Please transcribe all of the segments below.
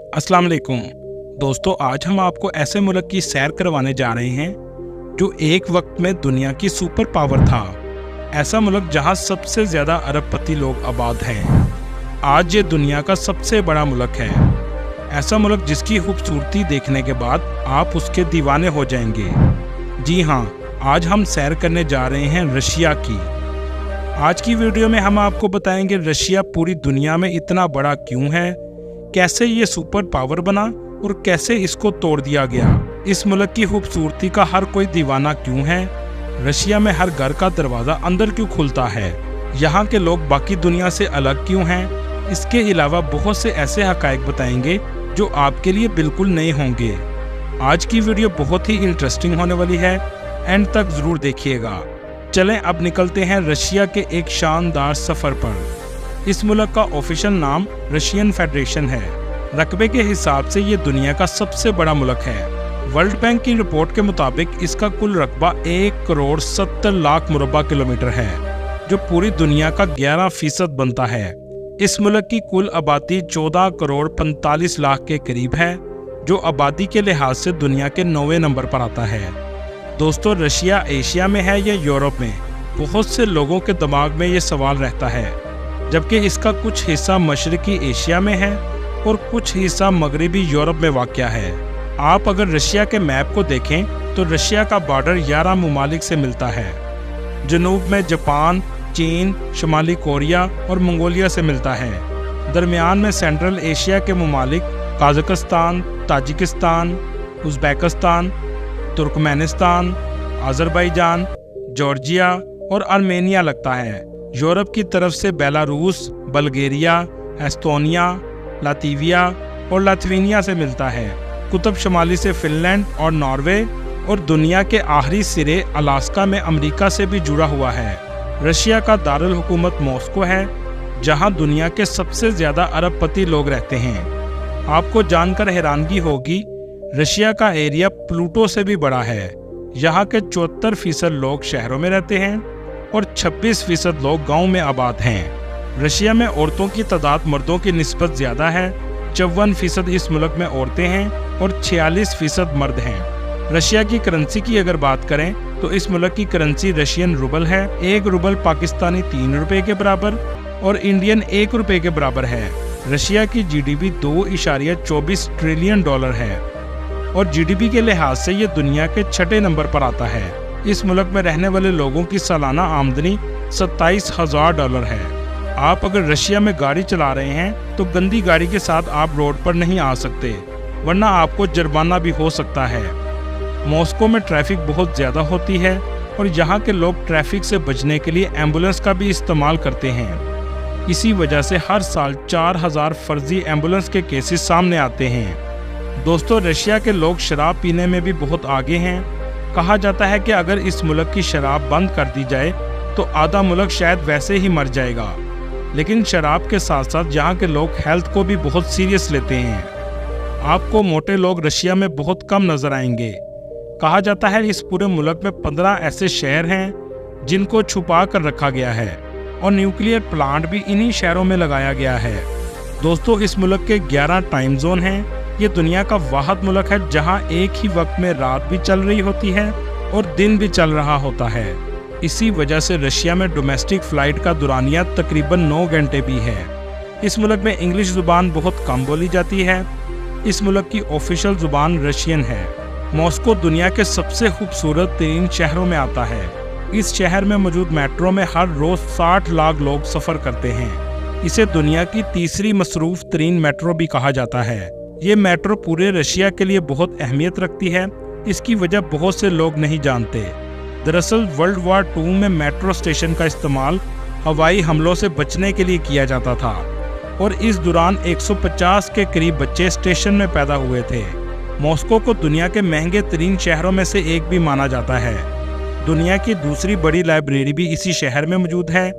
अस्सलाम वालेकुम दोस्तों, आज हम आपको ऐसे मुल्क की सैर करवाने जा रहे हैं जो एक वक्त में दुनिया की सुपर पावर था। ऐसा मुल्क जहां सबसे ज़्यादा अरबपति लोग आबाद हैं। आज ये दुनिया का सबसे बड़ा मुल्क है। ऐसा मुल्क जिसकी खूबसूरती देखने के बाद आप उसके दीवाने हो जाएंगे। जी हाँ, आज हम सैर करने जा रहे हैं रशिया की। आज की वीडियो में हम आपको बताएंगे रशिया पूरी दुनिया में इतना बड़ा क्यों है, कैसे ये सुपर पावर बना और कैसे इसको तोड़ दिया गया। इस मुल्क की खूबसूरती का हर कोई दीवाना क्यों है। रशिया में हर घर का दरवाज़ा अंदर क्यों खुलता है। यहाँ के लोग बाकी दुनिया से अलग क्यों हैं। इसके अलावा बहुत से ऐसे हक़ाइक़ बताएंगे जो आपके लिए बिल्कुल नए होंगे। आज की वीडियो बहुत ही इंटरेस्टिंग होने वाली है, एंड तक ज़रूर देखिएगा। चलें अब निकलते हैं रशिया के एक शानदार सफ़र पर। इस मुल्क का ऑफिशियल नाम रशियन फेडरेशन है। रकबे के हिसाब से ये दुनिया का सबसे बड़ा मुल्क है। वर्ल्ड बैंक की रिपोर्ट के मुताबिक इसका कुल रकबा 1,70,00,000 मुरब्बा किलोमीटर है, जो पूरी दुनिया का 11% बनता है। इस मुल्क की कुल आबादी 14,45,00,000 के करीब है, जो आबादी के लिहाज से दुनिया के 9वें नंबर पर आता है। दोस्तों, रशिया एशिया में है या यूरोप में? बहुत से लोगों के दिमाग में ये सवाल रहता है, जबकि इसका कुछ हिस्सा मशरकी एशिया में है और कुछ हिस्सा मगरबी यूरोप में वाक़या है। आप अगर रशिया के मैप को देखें तो रशिया का बॉर्डर 11 ममालिक से मिलता है। जनूब में जापान, चीन, शुमाली कोरिया और मंगोलिया से मिलता है। दरमियान में सेंट्रल एशिया के ममालिक Kazakhstan, Tajikistan, Uzbekistan, Turkmenistan, Azerbaijan, Georgia और आर्मेनिया लगता है। यूरोप की तरफ से बेलारूस, बल्गेरिया, एस्तोनिया, लातविया और लात्विनिया से मिलता है। कुतुब शुमाली से फिनलैंड और नॉर्वे, और दुनिया के आखिरी सिरे अलास्का में अमेरिका से भी जुड़ा हुआ है। रशिया का दारुल हुकूमत मॉस्को है, जहां दुनिया के सबसे ज़्यादा अरबपति लोग रहते हैं। आपको जानकर हैरानगी होगी, रशिया का एरिया प्लूटो से भी बड़ा है। यहाँ के 74% लोग शहरों में रहते हैं और 26% लोग गांव में आबाद हैं। रशिया में औरतों की तादाद मर्दों की निस्बत ज़्यादा है। 54% इस मुल्क में औरतें हैं और 46% मर्द हैं। रशिया की करेंसी की अगर बात करें तो इस मुल्क की करेंसी रशियन रूबल है। 1 रूबल पाकिस्तानी 3 रुपये के बराबर और इंडियन 1 रुपये के बराबर है। रशिया की GDP $2.24 ट्रिलियन है और GDP के लिहाज से ये दुनिया के 6ठे नंबर पर आता है। इस मुल्क में रहने वाले लोगों की सालाना आमदनी $27,000 है। आप अगर रशिया में गाड़ी चला रहे हैं तो गंदी गाड़ी के साथ आप रोड पर नहीं आ सकते, वरना आपको जुर्माना भी हो सकता है। मॉस्को में ट्रैफिक बहुत ज़्यादा होती है और यहाँ के लोग ट्रैफिक से बचने के लिए एम्बुलेंस का भी इस्तेमाल करते हैं। इसी वजह से हर साल 4,000 फर्जी एम्बुलेंस के केसेस सामने आते हैं। दोस्तों, रशिया के लोग शराब पीने में भी बहुत आगे हैं। कहा जाता है कि अगर इस मुल्क की शराब बंद कर दी जाए तो आधा मुल्क शायद वैसे ही मर जाएगा। लेकिन शराब के साथ साथ यहाँ के लोग हेल्थ को भी बहुत सीरियस लेते हैं। आपको मोटे लोग रशिया में बहुत कम नजर आएंगे। कहा जाता है इस पूरे मुल्क में 15 ऐसे शहर हैं जिनको छुपा कर रखा गया है और न्यूक्लियर प्लांट भी इन्हीं शहरों में लगाया गया है। दोस्तों, इस मुल्क के 11 टाइम जोन हैं। ये दुनिया का वाहिद मुल्क है जहां एक ही वक्त में रात भी चल रही होती है और दिन भी चल रहा होता है। इसी वजह से रशिया में डोमेस्टिक फ़्लाइट का दुरानिया तकरीबन 9 घंटे भी है। इस मुल्क में इंग्लिश ज़ुबान बहुत कम बोली जाती है। इस मुल्क की ऑफिशियल ज़ुबान रशियन है। मॉस्को दुनिया के सबसे खूबसूरत तरीन शहरों में आता है। इस शहर में मौजूद मेट्रो में हर रोज़ 60 लाख लोग सफ़र करते हैं। इसे दुनिया की तीसरी मसरूफ़ तरीन मेट्रो भी कहा जाता है। ये मेट्रो पूरे रशिया के लिए बहुत अहमियत रखती है। इसकी वजह बहुत से लोग नहीं जानते। दरअसल वर्ल्ड वार 2 में मेट्रो स्टेशन का इस्तेमाल हवाई हमलों से बचने के लिए किया जाता था और इस दौरान 150 के करीब बच्चे स्टेशन में पैदा हुए थे। मॉस्को को दुनिया के महंगे तरीन शहरों में से एक भी माना जाता है। दुनिया की दूसरी बड़ी लाइब्रेरी भी इसी शहर में मौजूद है,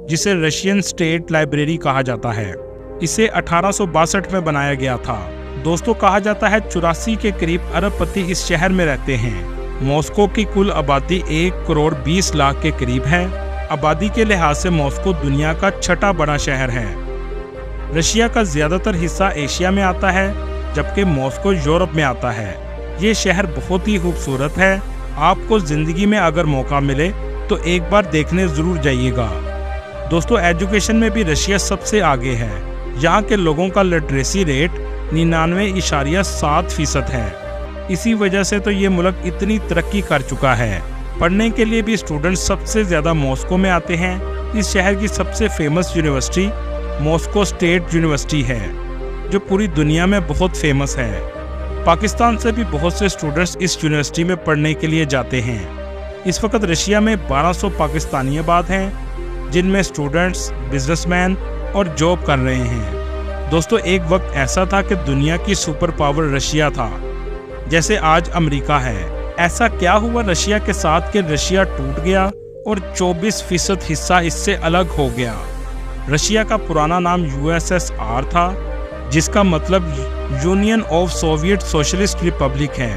जिसे रशियन स्टेट लाइब्रेरी कहा जाता है। इसे 1862 में बनाया गया था। दोस्तों, कहा जाता है 84 के करीब अरबपति इस शहर में रहते हैं। मॉस्को की कुल आबादी 1,20,00,000 के करीब है। आबादी के लिहाज से मॉस्को दुनिया का 6ठा बड़ा शहर है। रशिया का ज़्यादातर हिस्सा एशिया में आता है, जबकि मॉस्को यूरोप में आता है। ये शहर बहुत ही खूबसूरत है। आपको जिंदगी में अगर मौका मिले तो एक बार देखने जरूर जाइएगा। दोस्तों, एजुकेशन में भी रशिया सबसे आगे है। यहाँ के लोगों का लिटरेसी रेट 99.7% है। इसी वजह से तो ये मुल्क इतनी तरक्की कर चुका है। पढ़ने के लिए भी स्टूडेंट सबसे ज़्यादा मॉस्को में आते हैं। इस शहर की सबसे famous university Moscow state university है, जो पूरी दुनिया में बहुत फेमस है। पाकिस्तान से भी बहुत से स्टूडेंट्स इस यूनिवर्सिटी में पढ़ने के लिए जाते हैं। इस वक्त रशिया में 1200 पाकिस्तानी आबाद हैं, जिनमें स्टूडेंट्स, बिजनेसमैन और जॉब कर रहे हैं। दोस्तों, एक वक्त ऐसा था कि दुनिया की सुपर पावर रशिया था, जैसे आज अमेरिका है। ऐसा क्या हुआ रशिया के साथ कि रशिया टूट गया और 24% हिस्सा इससे अलग हो गया। रशिया का पुराना नाम USSR था, जिसका मतलब union of Soviet socialist Republic है।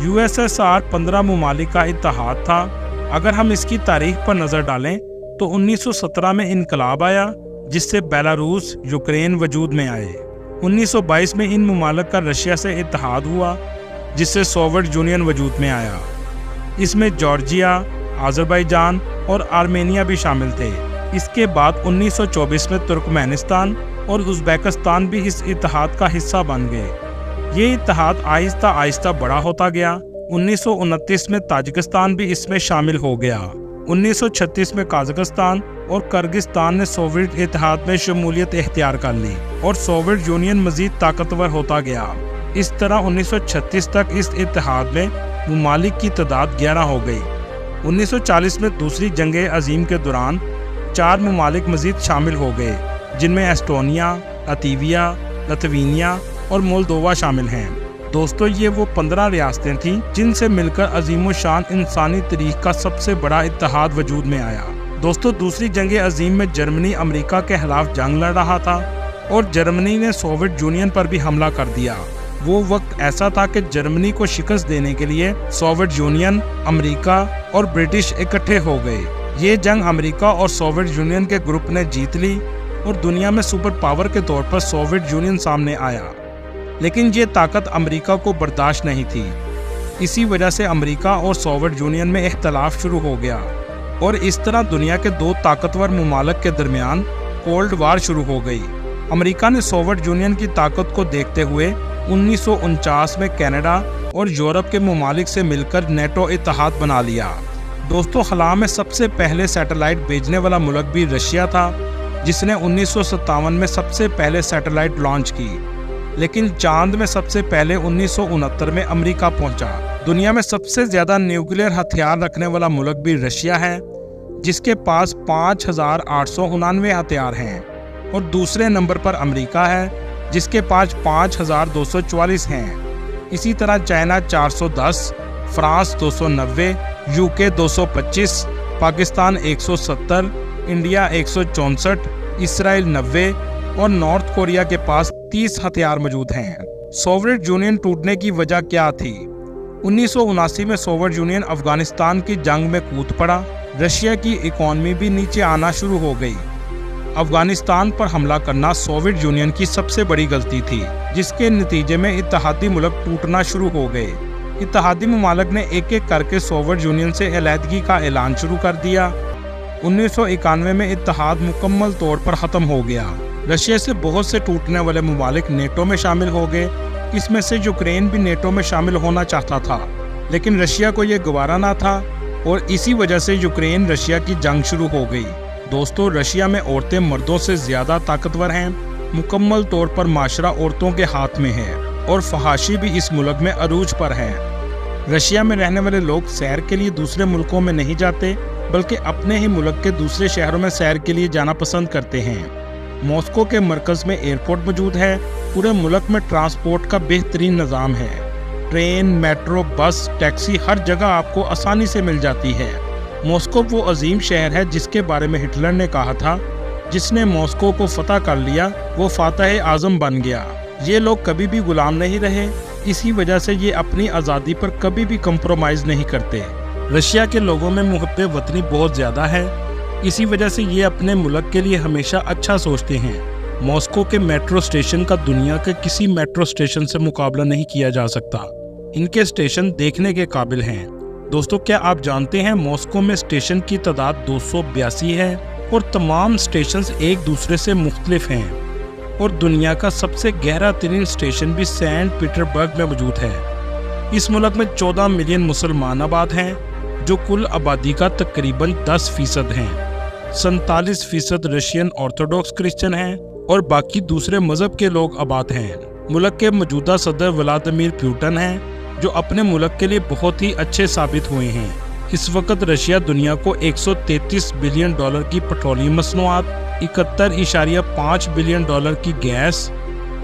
USSR 15 ममालिक का इत्तेहाद था। अगर हम इसकी तारीख पर नज़र डालें तो 1917 में इनकलाब आया, जिससे बेलारूस, यूक्रेन वजूद में आए। 1922 में इन ममालिक का रशिया से इत्तेहाद हुआ, जिससे सोवियत यूनियन वजूद में आया। इसमें जॉर्जिया, अज़रबैजान और आर्मेनिया भी शामिल थे। इसके बाद 1924 में तुर्कमेनिस्तान और उज़्बेकिस्तान भी इस इत्तेहाद का हिस्सा बन गए। ये इत्तेहाद आहिस्ता आहिस्ता बड़ा होता गया। 1929 में ताजिकिस्तान भी इसमें शामिल हो गया। 1936 में कजाकिस्तान और किर्गिस्तान ने सोवियत इत्तेहाद में शमूलियत इख्तियार कर ली और सोवियत यूनियन मजीद ताकतवर होता गया। इस तरह 1936 तक इस इत्तेहाद में ममालिक की तादाद 11 हो गई। 1940 में दूसरी जंग अजीम के दौरान 4 ममालिक मजीद शामिल हो गए, जिनमें एस्टोनिया, लातविया, लिथुआनिया और मोल्दोवा शामिल हैं। दोस्तों, ये वो 15 रियासतें थीं जिनसे मिलकर अजीम शान इंसानी तारीख का सबसे बड़ा इत्तेहाद वजूद में आया। दोस्तों, दूसरी जंग अजीम में जर्मनी अमेरिका के खिलाफ जंग लड़ रहा था और जर्मनी ने सोवियत यूनियन पर भी हमला कर दिया। वो वक्त ऐसा था कि जर्मनी को शिकस्त देने के लिए सोवियत यूनियन, अमेरिका और ब्रिटिश इकट्ठे हो गए। ये जंग अमेरिका और सोवियत यूनियन के ग्रुप ने जीत ली और दुनिया में सुपर पावर के तौर पर सोवियत यूनियन सामने आया। लेकिन ये ताकत अमेरिका को बर्दाश्त नहीं थी। इसी वजह से अमेरिका और सोवियत यूनियन में इख्तलाफ शुरू हो गया और इस तरह दुनिया के 2 ताकतवर ममालिक के दरमियान कोल्ड वार शुरू हो गई। अमेरिका ने सोवियत यूनियन की ताकत को देखते हुए 1949 में कनाडा और यूरोप के ममालिक से मिलकर नेटो इत्तेहाद बना लिया। दोस्तों, खला में सबसे पहले सैटेलाइट भेजने वाला मुल्क भी रशिया था, जिसने 1957 में सबसे पहले सैटेलाइट लॉन्च की। लेकिन चांद में सबसे पहले 1969 में अमेरिका पहुंचा। दुनिया में सबसे ज़्यादा न्यूक्लियर हथियार रखने वाला मुल्क भी रशिया है, जिसके पास 5,899 हथियार हैं, और दूसरे नंबर पर अमेरिका है, जिसके पास 5,244 हैं। इसी तरह China 410, France 290, UK 225, Pakistan 170, India 164, Israel 90 और नॉर्थ कोरिया के पास 30 हथियार मौजूद हैं। सोवियत यूनियन टूटने की वजह क्या थी? 1979 में सोवियत यूनियन अफगानिस्तान की जंग में कूद पड़ा। रशिया की इकॉनमी भी नीचे आना शुरू हो गई। अफगानिस्तान पर हमला करना सोवियत यूनियन की सबसे बड़ी गलती थी, जिसके नतीजे में इत्तेहादी मुल्क टूटना शुरू हो गए। इत्तेहादी ममालिक ने एक एक करके सोवियत यूनियन से अलहदगी का ऐलान शुरू कर दिया। 1991 में इत्तेहाद मुकम्मल तौर पर ख़त्म हो गया। रशिया से बहुत से टूटने वाले ममालिक नेटो में शामिल हो गए। इसमें से यूक्रेन भी नेटो में शामिल होना चाहता था, लेकिन रशिया को ये गवारा ना था और इसी वजह से यूक्रेन रशिया की जंग शुरू हो गई। दोस्तों, रशिया में औरतें मर्दों से ज़्यादा ताकतवर हैं। मुकम्मल तौर पर माशरा औरतों के हाथ में है और फहाशी भी इस मुल्क में अरूज पर है। रशिया में रहने वाले लोग सैर के लिए दूसरे मुल्कों में नहीं जाते, बल्कि अपने ही मुल्क के दूसरे शहरों में सैर के लिए जाना पसंद करते हैं। मॉस्को के मरकज़ में एयरपोर्ट मौजूद है। पूरे मुल्क में ट्रांसपोर्ट का बेहतरीन निज़ाम है। ट्रेन, मेट्रो, बस, टैक्सी हर जगह आपको आसानी से मिल जाती है। मॉस्को वो अजीम शहर है जिसके बारे में हिटलर ने कहा था, जिसने मॉस्को को फतह कर लिया वो फातह आज़म बन गया। ये लोग कभी भी गुलाम नहीं रहे, इसी वजह से ये अपनी आज़ादी पर कभी भी कंप्रोमाइज़ नहीं करते। रशिया के लोगों में मुहब्बे वतनी बहुत ज़्यादा है, इसी वजह से ये अपने मुल्क के लिए हमेशा अच्छा सोचते हैं। मॉस्को के मेट्रो स्टेशन का दुनिया के किसी मेट्रो स्टेशन से मुकाबला नहीं किया जा सकता। इनके स्टेशन देखने के काबिल हैं। दोस्तों, क्या आप जानते हैं मॉस्को में स्टेशन की तादाद 282 है और तमाम स्टेशन एक दूसरे से मुख्तलिफ हैं। और दुनिया का सबसे गहरा तरीन स्टेशन भी सेंट पीटर्सबर्ग में मौजूद है। इस मुल्क में 14 मिलियन मुसलमान आबाद हैं, जो कुल आबादी का तकरीबन 10% हैं। 47% रशियन ऑर्थोडॉक्स क्रिश्चियन हैं और बाकी दूसरे मजहब के लोग आबाद हैं। मुल्क के मौजूदा सदर व्लादिमीर पुतिन हैं, जो अपने मुल्क के लिए बहुत ही अच्छे साबित हुए हैं। इस वक्त रशिया दुनिया को 133 बिलियन डॉलर की पेट्रोलियम मसनूआत, 71.5 बिलियन डॉलर की गैस,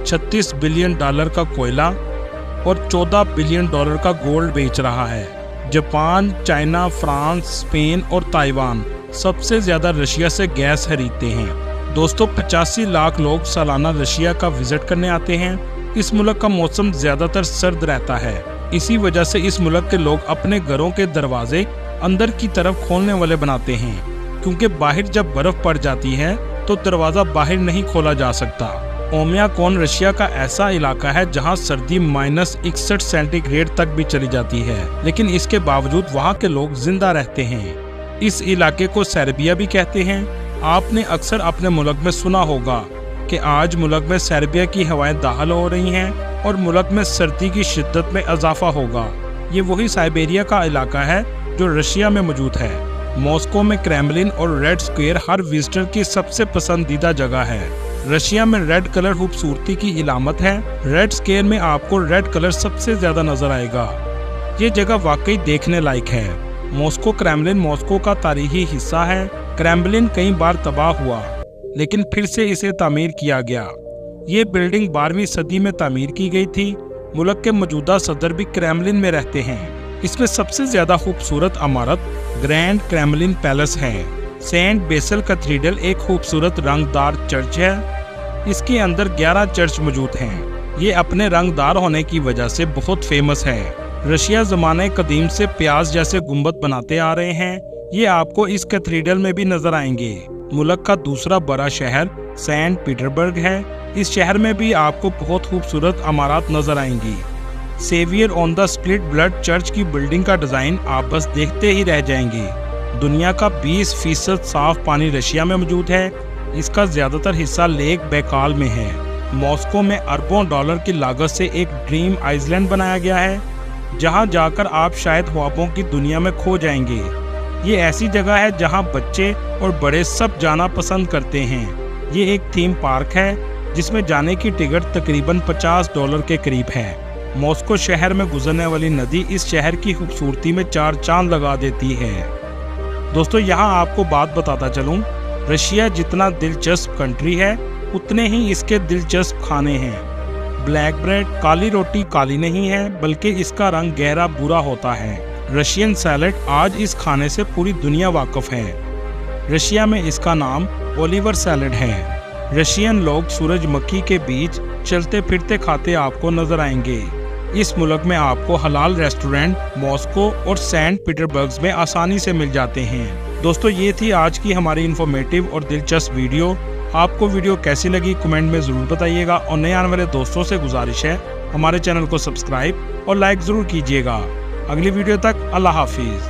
36 बिलियन डॉलर का कोयला और 14 बिलियन डॉलर का गोल्ड बेच रहा है। जापान, चाइना, फ्रांस, स्पेन और ताइवान सबसे ज्यादा रशिया से गैस खरीदते हैं। दोस्तों, 85 लाख लोग सालाना रशिया का विजिट करने आते हैं। इस मुल्क का मौसम ज्यादातर सर्द रहता है। इसी वजह से इस मुल्क के लोग अपने घरों के दरवाजे अंदर की तरफ खोलने वाले बनाते हैं, क्योंकि बाहर जब बर्फ पड़ जाती है तो दरवाजा बाहर नहीं खोला जा सकता। ओमियाकोन रशिया का ऐसा इलाका है जहां सर्दी -61 सेंटीग्रेड तक भी चली जाती है, लेकिन इसके बावजूद वहां के लोग जिंदा रहते हैं। इस इलाके को सर्बिया भी कहते हैं। आपने अक्सर अपने मुल्क में सुना होगा कि आज मुल्क में सर्बिया की हवाएं दाखिल हो रही हैं और मुल्क में सर्दी की शिद्दत में इजाफा होगा। ये वही साइबेरिया का इलाका है जो रशिया में मौजूद है। मॉस्को में क्रेमलिन और रेड स्क्वायर हर विजिटर की सबसे पसंदीदा जगह है। रशिया में रेड कलर खूबसूरती की इलामत है। रेड स्क्वायर में आपको रेड कलर सबसे ज्यादा नजर आएगा। ये जगह वाकई देखने लायक है। मॉस्को क्रेमलिन मॉस्को का तारीखी हिस्सा है। क्रेमलिन कई बार तबाह हुआ, लेकिन फिर से इसे तामीर किया गया। ये बिल्डिंग 12वीं सदी में तामीर की गई थी। मुल्क के मौजूदा सदर भी क्रेमलिन में रहते हैं। इसमें सबसे ज्यादा खूबसूरत इमारत ग्रैंड क्रेमलिन पैलेस है। सेंट बेसिल कैथेड्रल एक खूबसूरत रंगदार चर्च है। इसके अंदर 11 चर्च मौजूद हैं। ये अपने रंगदार होने की वजह से बहुत फेमस है। रशिया ज़माने कदीम से प्याज जैसे गुंबद बनाते आ रहे हैं। ये आपको इस कैथेड्रल में भी नजर आएंगे। मुल्क का दूसरा बड़ा शहर सेंट पीटर्सबर्ग है। इस शहर में भी आपको बहुत खूबसूरत इमारत नजर आएंगी। Saviour on the Split Blood Church की बिल्डिंग का डिजाइन आप बस देखते ही रह जाएंगे। दुनिया का 20% साफ पानी रशिया में मौजूद है। इसका ज्यादातर हिस्सा लेक बैकाल में है। मॉस्को में अरबों डॉलर की लागत से एक ड्रीम आइलैंड बनाया गया है, जहां जाकर आप शायद ख्वाबों की दुनिया में खो जाएंगे। ये ऐसी जगह है जहां बच्चे और बड़े सब जाना पसंद करते हैं। ये एक थीम पार्क है जिसमें जाने की टिकट तकरीबन $50 के करीब है। मॉस्को शहर में गुजरने वाली नदी इस शहर की खूबसूरती में 4 चांद लगा देती है। दोस्तों, यहाँ आपको बात बताता चलूं, रशिया जितना दिलचस्प कंट्री है उतने ही इसके दिलचस्प खाने हैं। ब्लैक ब्रेड, काली रोटी काली नहीं है, बल्कि इसका रंग गहरा भूरा होता है। रशियन सैलेड, आज इस खाने से पूरी दुनिया वाकिफ है। रशिया में इसका नाम ओलिवर सैलेड है। रशियन लोग सूरजमुखी के बीज चलते फिरते खाते आपको नजर आएंगे। इस मुल्क में आपको हलाल रेस्टोरेंट मॉस्को और सेंट पीटर्सबर्ग में आसानी से मिल जाते हैं। दोस्तों, ये थी आज की हमारी इन्फॉर्मेटिव और दिलचस्प वीडियो। आपको वीडियो कैसी लगी कमेंट में ज़रूर बताइएगा और नए आने वाले दोस्तों से गुजारिश है हमारे चैनल को सब्सक्राइब और लाइक ज़रूर कीजिएगा। अगली वीडियो तक अल्लाह हाफिज़।